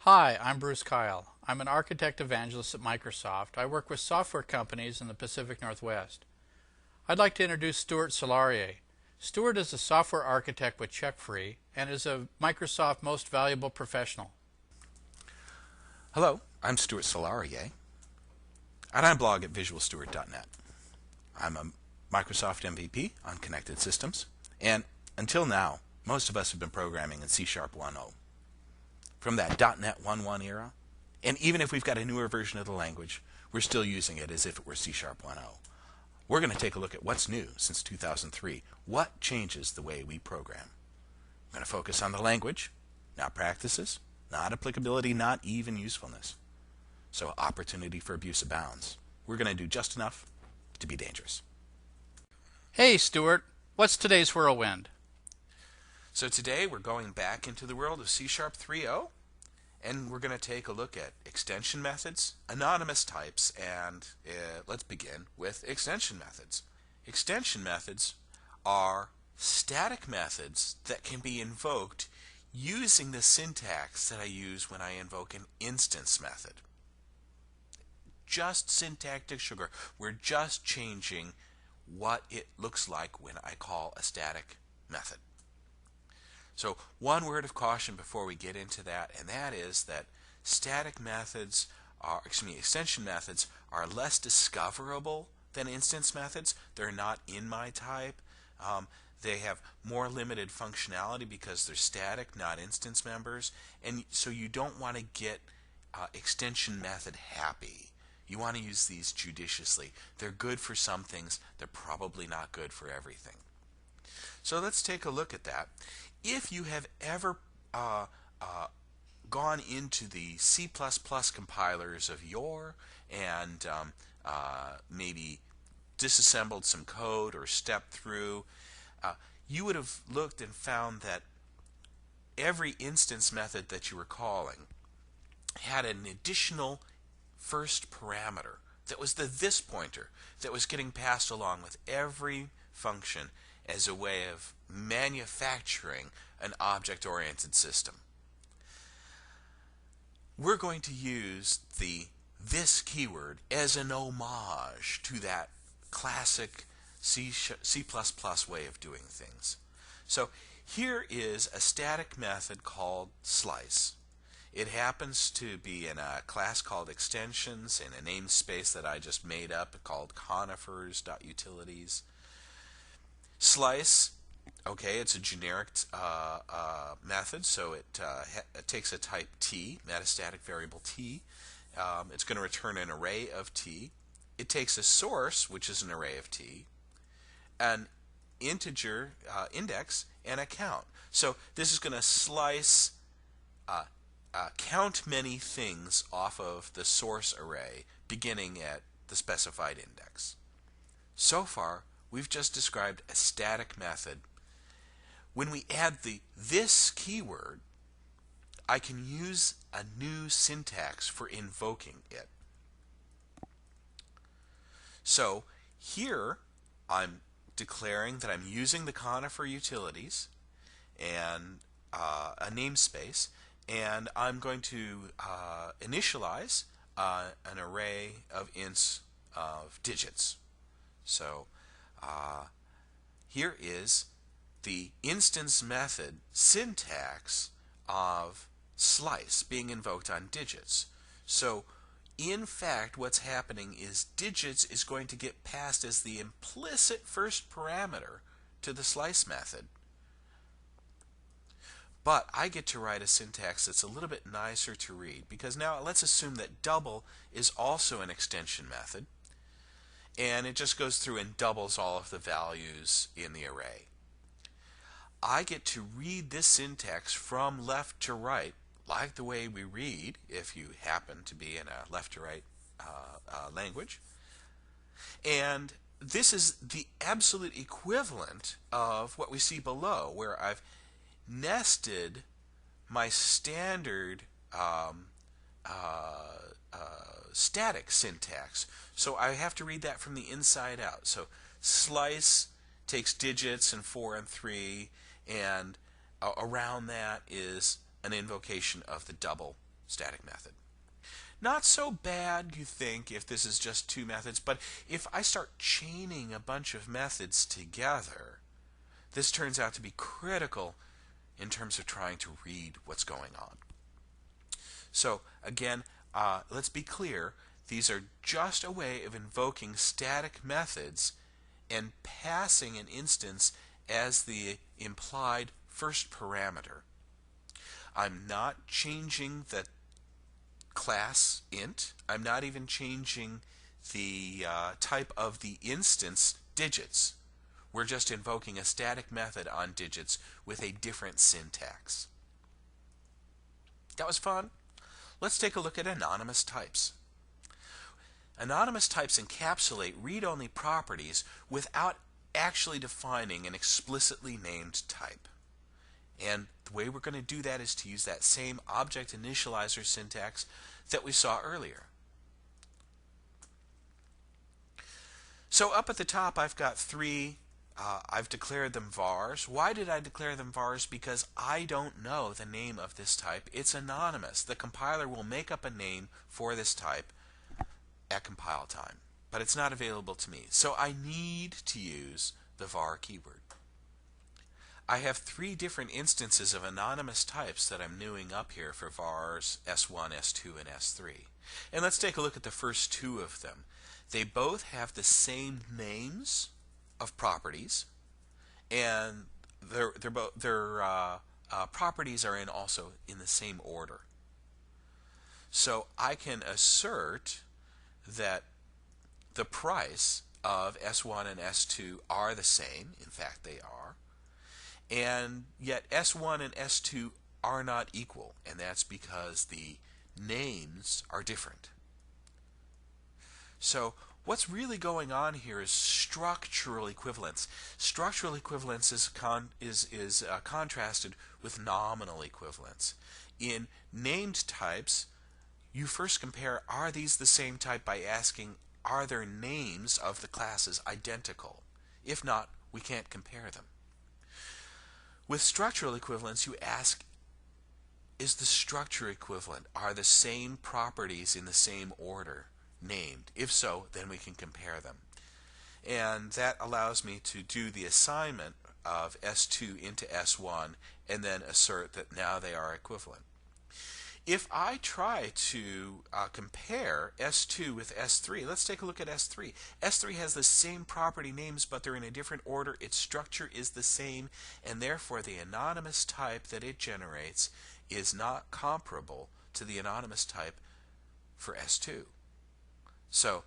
Hi, I'm Bruce Kyle. I'm an architect evangelist at Microsoft. I work with software companies in the Pacific Northwest. I'd like to introduce Stuart Solarier. Stuart is a software architect with CheckFree and is a Microsoft Most Valuable Professional. Hello, I'm Stuart Solarier, and I blog at visualstuart.net. I'm a Microsoft MVP on connected systems, and until now, most of us have been programming in C# 1.0. From that .NET 1.1 era, and even if we've got a newer version of the language, we're still using it as if it were C# 1.0. We're going to take a look at what's new since 2003. What changes the way we program? We're going to focus on the language, not practices, not applicability, not even usefulness. So opportunity for abuse abounds. We're going to do just enough to be dangerous. Hey, Stuart. What's today's Whirlwind? So today we're going back into the world of C# 3.0, and we're going to take a look at extension methods, anonymous types, and let's begin with extension methods. Extension methods are static methods that can be invoked using the syntax that I use when I invoke an instance method. Just syntactic sugar. We're just changing what it looks like when I call a static method. So one word of caution before we get into that, and that is that extension methods are less discoverable than instance methods. They're not in my type. They have more limited functionality because they're static, not instance members, and so you don't want to get extension method happy. You want to use these judiciously. They're good for some things. They're probably not good for everything. So let's take a look at that. If you have ever gone into the C++ compilers of yore and maybe disassembled some code or stepped through, you would have looked and found that every instance method that you were calling had an additional first parameter that was the this pointer that was getting passed along with every function as a way of manufacturing an object-oriented system. We're going to use the this keyword as an homage to that classic C++ way of doing things. So here is a static method called slice. It happens to be in a class called extensions in a namespace that I just made up called conifers.utilities. Slice, okay, it's a generic method, so it takes a type t, metastatic variable t. It's going to return an array of t. It takes a source, which is an array of t, an integer index, and a count. So this is going to slice count many things off of the source array beginning at the specified index. So far, we've just described a static method. When we add the this keyword, I can use a new syntax for invoking it. So here I'm declaring that I'm using the conifer utilities and a namespace, and I'm going to initialize an array of ints of digits. So here is the instance method syntax of slice being invoked on digits. So in fact what's happening is digits is going to get passed as the implicit first parameter to the slice method. But I get to write a syntax that's a little bit nicer to read, because now let's assume that double is also an extension method, and it just goes through and doubles all of the values in the array. I get to read this syntax from left to right, like the way we read if you happen to be in a left to right language. And this is the absolute equivalent of what we see below, where I've nested my standard static syntax. So I have to read that from the inside out. So slice takes digits and 4 and 3, and around that is an invocation of the double static method. Not so bad, you think, if this is just two methods, but if I start chaining a bunch of methods together, this turns out to be critical in terms of trying to read what's going on. So again, let's be clear. These are just a way of invoking static methods and passing an instance as the implied first parameter. I'm not changing the class int. I'm not even changing the type of the instance digits. We're just invoking a static method on digits with a different syntax. That was fun. Let's take a look at anonymous types. Anonymous types encapsulate read-only properties without actually defining an explicitly named type. And the way we're going to do that is to use that same object initializer syntax that we saw earlier. So up at the top I've got three. I've declared them vars. Why did I declare them vars? Because I don't know the name of this type. It's anonymous. The compiler will make up a name for this type at compile time, but it's not available to me. So I need to use the var keyword. I have three different instances of anonymous types that I'm newing up here for vars S1, S2, and S3. And let's take a look at the first two of them. They both have the same names of properties, and their properties are also in the same order. So I can assert that the price of S1 and S2 are the same. In fact, they are. And yet S1 and S2 are not equal, and that's because the names are different. So what's really going on here is structural equivalence. Structural equivalence is contrasted with nominal equivalence. In named types, you first compare, are these the same type, by asking, are their names of the classes identical? If not, we can't compare them. With structural equivalence, you ask, is the structure equivalent? Are the same properties in the same order named? If so, then we can compare them. And that allows me to do the assignment of S2 into S1 and then assert that now they are equivalent. If I try to compare S2 with S3, let's take a look at S3. S3 has the same property names, but they're in a different order. Its structure is the same, and therefore the anonymous type that it generates is not comparable to the anonymous type for S2. So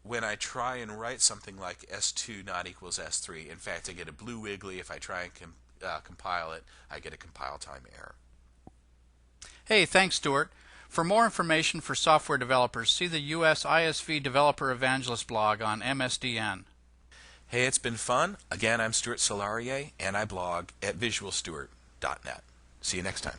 when I try and write something like S2 not equals S3, in fact, I get a blue wiggly. If I try and compile it, I get a compile time error. Hey, thanks, Stuart. For more information for software developers, see the US ISV Developer Evangelist blog on MSDN. Hey, it's been fun. Again, I'm Stuart Solarier, and I blog at visualstuart.net. See you next time.